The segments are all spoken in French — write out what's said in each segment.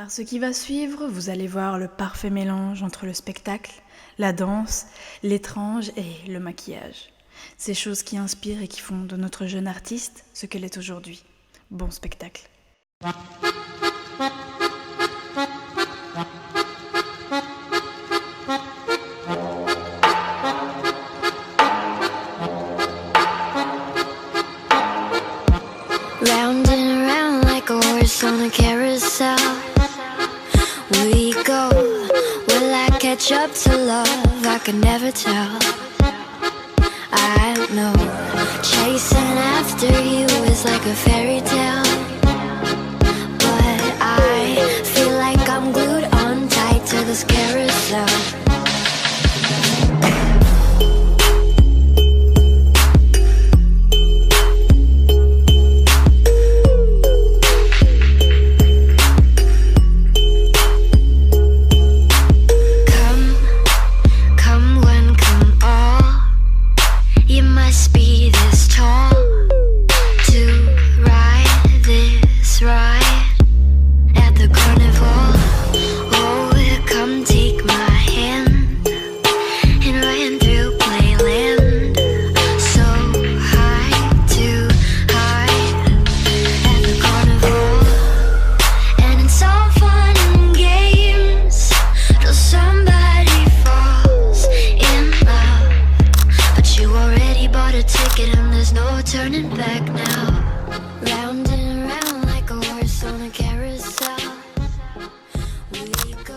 Par ce qui va suivre, vous allez voir le parfait mélange entre le spectacle, la danse, l'étrange et le maquillage. Ces choses qui inspirent et qui font de notre jeune artiste ce qu'elle est aujourd'hui. Bon spectacle. Round and round like a horse on a carousel we go. Will I catch up to love? I can never tell. I know chasing after you is like a fairy tale, but I feel like I'm glued on tight to this carousel. Turning back now, round and round like a horse on a carousel. We go.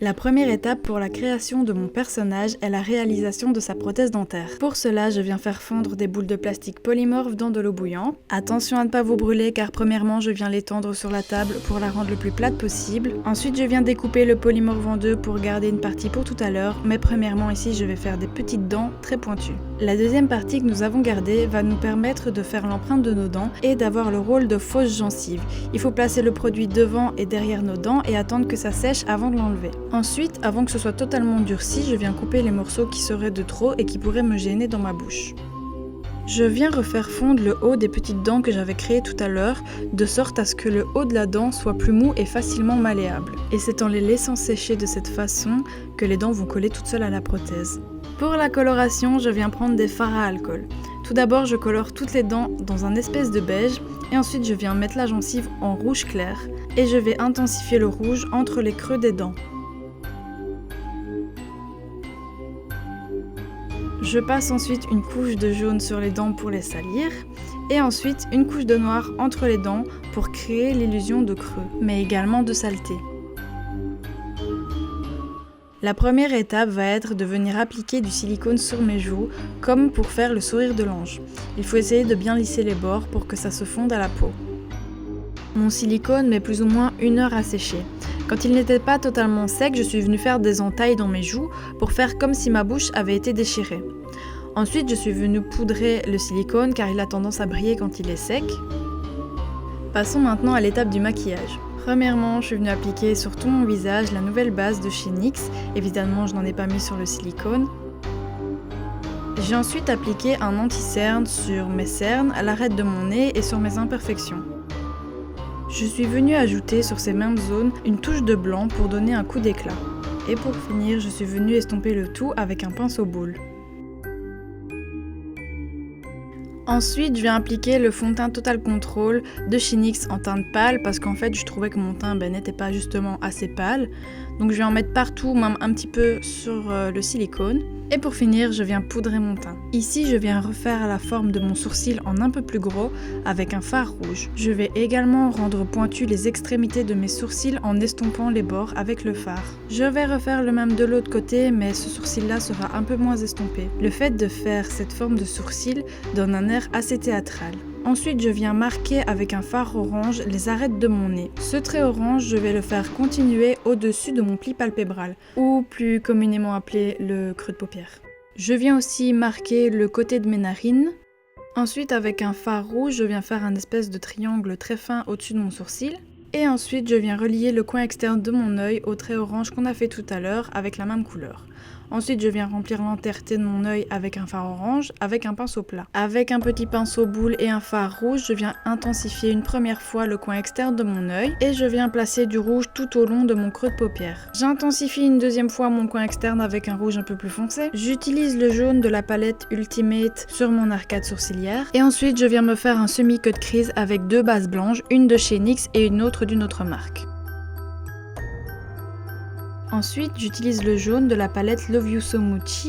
La première étape pour la création de mon personnage est la réalisation de sa prothèse dentaire. Pour cela, je viens faire fondre des boules de plastique polymorphes dans de l'eau bouillante. Attention à ne pas vous brûler car premièrement, je viens l'étendre sur la table pour la rendre le plus plate possible. Ensuite, je viens découper le polymorphe en deux pour garder une partie pour tout à l'heure, mais premièrement ici, je vais faire des petites dents très pointues. La deuxième partie que nous avons gardée va nous permettre de faire l'empreinte de nos dents et d'avoir le rôle de fausse gencive. Il faut placer le produit devant et derrière nos dents et attendre que ça sèche avant de l'enlever. Ensuite, avant que ce soit totalement durci, je viens couper les morceaux qui seraient de trop et qui pourraient me gêner dans ma bouche. Je viens refaire fondre le haut des petites dents que j'avais créées tout à l'heure, de sorte à ce que le haut de la dent soit plus mou et facilement malléable. Et c'est en les laissant sécher de cette façon que les dents vont coller toutes seules à la prothèse. Pour la coloration, je viens prendre des fards à alcool. Tout d'abord, je colore toutes les dents dans un espèce de beige et ensuite je viens mettre la gencive en rouge clair et je vais intensifier le rouge entre les creux des dents. Je passe ensuite une couche de jaune sur les dents pour les salir et ensuite une couche de noir entre les dents pour créer l'illusion de creux, mais également de saleté. La première étape va être de venir appliquer du silicone sur mes joues, comme pour faire le sourire de l'ange. Il faut essayer de bien lisser les bords pour que ça se fonde à la peau. Mon silicone met plus ou moins 1 heure à sécher. Quand il n'était pas totalement sec, je suis venue faire des entailles dans mes joues pour faire comme si ma bouche avait été déchirée. Ensuite, je suis venue poudrer le silicone car il a tendance à briller quand il est sec. Passons maintenant à l'étape du maquillage. Premièrement, je suis venue appliquer sur tout mon visage la nouvelle base de chez NYX. Évidemment, je n'en ai pas mis sur le silicone. J'ai ensuite appliqué un anti-cerne sur mes cernes, à l'arête de mon nez et sur mes imperfections. Je suis venue ajouter sur ces mêmes zones une touche de blanc pour donner un coup d'éclat. Et pour finir, je suis venue estomper le tout avec un pinceau boule. Ensuite, je viens appliquer le fond de teint Total Control de chez NYX en teinte pâle parce qu'en fait, je trouvais que mon teint n'était pas justement assez pâle. Donc je vais en mettre partout, même un petit peu sur le silicone. Et pour finir, je viens poudrer mon teint. Ici, je viens refaire la forme de mon sourcil en un peu plus gros avec un fard rouge. Je vais également rendre pointu les extrémités de mes sourcils en estompant les bords avec le fard. Je vais refaire le même de l'autre côté, mais ce sourcil-là sera un peu moins estompé. Le fait de faire cette forme de sourcil donne un air assez théâtral. Ensuite, je viens marquer avec un fard orange les arêtes de mon nez. Ce trait orange, je vais le faire continuer au-dessus de mon pli palpébral, ou plus communément appelé le creux de paupière. Je viens aussi marquer le côté de mes narines. Ensuite, avec un fard rouge, je viens faire un espèce de triangle très fin au-dessus de mon sourcil. Et ensuite, je viens relier le coin externe de mon œil au trait orange qu'on a fait tout à l'heure avec la même couleur. Ensuite, je viens remplir l'entièreté de mon œil avec un fard orange, avec un pinceau plat. Avec un petit pinceau boule et un fard rouge, je viens intensifier une première fois le coin externe de mon œil et je viens placer du rouge tout au long de mon creux de paupière. J'intensifie une deuxième fois mon coin externe avec un rouge un peu plus foncé. J'utilise le jaune de la palette Ultimate sur mon arcade sourcilière et ensuite je viens me faire un semi-cut crease avec 2 bases blanches, une de chez NYX et une autre d'une autre marque. Ensuite, j'utilise le jaune de la palette Love You So Much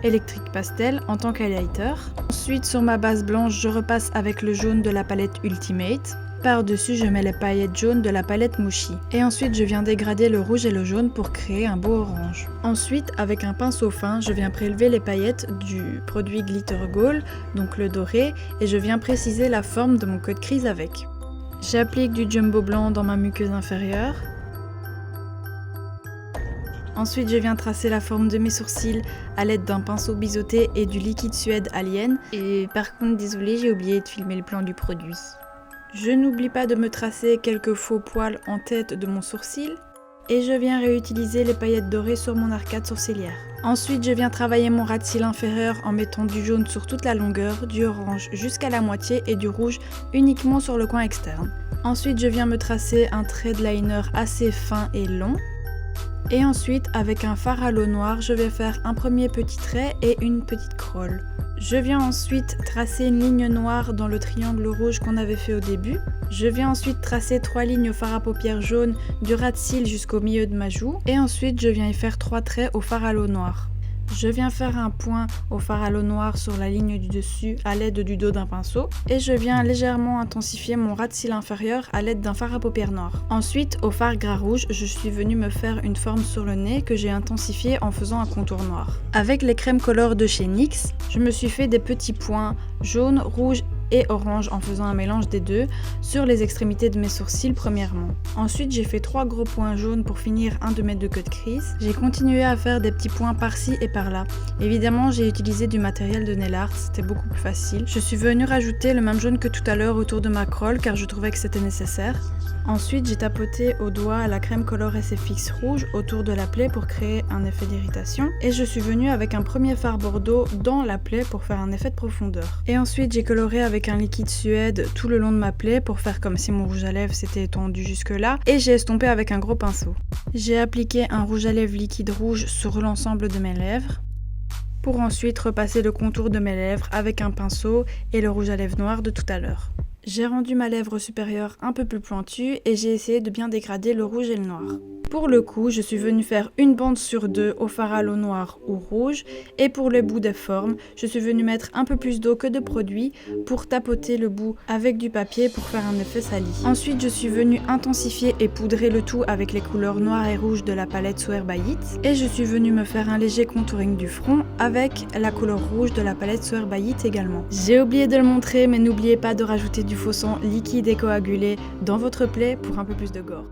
Electric Pastel en tant qu'highlighter. Ensuite, sur ma base blanche, je repasse avec le jaune de la palette Ultimate. Par-dessus, je mets les paillettes jaunes de la palette Mushi. Et ensuite, je viens dégrader le rouge et le jaune pour créer un beau orange. Ensuite, avec un pinceau fin, je viens prélever les paillettes du produit Glitter Gold, donc le doré, et je viens préciser la forme de mon cut crease avec. J'applique du jumbo blanc dans ma muqueuse inférieure. Ensuite, je viens tracer la forme de mes sourcils à l'aide d'un pinceau biseauté et du liquide Suède Alien. Et par contre, désolé, j'ai oublié de filmer le plan du produit. Je n'oublie pas de me tracer quelques faux poils en tête de mon sourcil. Et je viens réutiliser les paillettes dorées sur mon arcade sourcilière. Ensuite, je viens travailler mon ras de cils inférieur en mettant du jaune sur toute la longueur, du orange jusqu'à la moitié et du rouge uniquement sur le coin externe. Ensuite, je viens me tracer un trait de liner assez fin et long. Et ensuite, avec un fard à l'eau noire, je vais faire un premier petit trait et une petite crawl. Je viens ensuite tracer une ligne noire dans le triangle rouge qu'on avait fait au début. Je viens ensuite tracer 3 lignes au fard à paupières jaune du ras de cils jusqu'au milieu de ma joue. Et ensuite, je viens y faire 3 traits au fard à l'eau noire. Je viens faire un point au fard à l'eau noire sur la ligne du dessus à l'aide du dos d'un pinceau et je viens légèrement intensifier mon ras de cils inférieur à l'aide d'un fard à paupières noir. Ensuite, au fard gras rouge, je suis venue me faire une forme sur le nez que j'ai intensifiée en faisant un contour noir. Avec les crèmes color de chez NYX, je me suis fait des petits points jaune, rouge et orange en faisant un mélange des deux sur les extrémités de mes sourcils premièrement. Ensuite, j'ai fait 3 gros points jaunes pour finir un de mes 2 cut crease. J'ai continué à faire des petits points par-ci et par-là. Évidemment, j'ai utilisé du matériel de nail art, c'était beaucoup plus facile. Je suis venue rajouter le même jaune que tout à l'heure autour de ma crawl car je trouvais que c'était nécessaire. Ensuite, j'ai tapoté au doigt la crème Color SFX rouge autour de la plaie pour créer un effet d'irritation. Et je suis venue avec un premier fard bordeaux dans la plaie pour faire un effet de profondeur. Et ensuite, j'ai coloré avec un liquide Suède tout le long de ma plaie pour faire comme si mon rouge à lèvres s'était étendu jusque là. Et j'ai estompé avec un gros pinceau. J'ai appliqué un rouge à lèvres liquide rouge sur l'ensemble de mes lèvres. Pour ensuite repasser le contour de mes lèvres avec un pinceau et le rouge à lèvres noir de tout à l'heure. J'ai rendu ma lèvre supérieure un peu plus pointue et j'ai essayé de bien dégrader le rouge et le noir. Pour le coup, je suis venue faire une bande sur 2 au fard à l'eau noire ou rouge et pour le bout des formes, je suis venue mettre un peu plus d'eau que de produit pour tapoter le bout avec du papier pour faire un effet sali. Ensuite, je suis venue intensifier et poudrer le tout avec les couleurs noires et rouges de la palette Swear by It et je suis venue me faire un léger contouring du front avec la couleur rouge de la palette Swear by It également. J'ai oublié de le montrer, mais n'oubliez pas de rajouter du faux sang liquide et coagulé dans votre plaie pour un peu plus de gore.